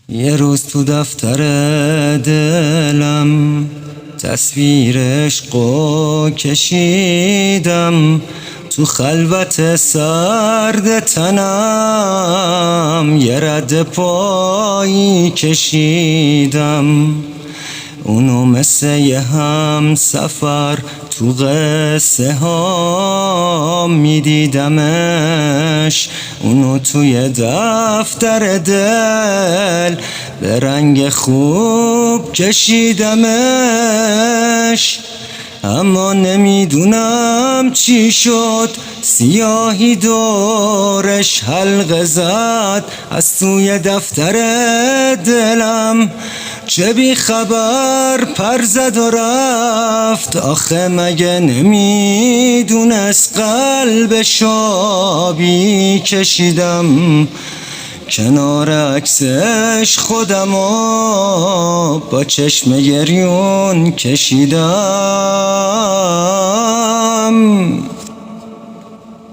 یه روز تو دفتر دلم تصویر عشقو کشیدم، تو خلوت سرد تنم یه رد پایی کشیدم. اونو مثل یه هم سفر تو قصه ها میدیدمش، اونو توی دفتر دل به رنگ خوب کشیدمش. اما نمیدونم چی شد، سیاهی دورش حلقه زد از توی دفتر دلم، چه بی خبر پر زد و رفت. آخه مگه نمیدونست قلبش آبی کشیدم، کنار عکسش خودمو با چشم گریون کشیدم.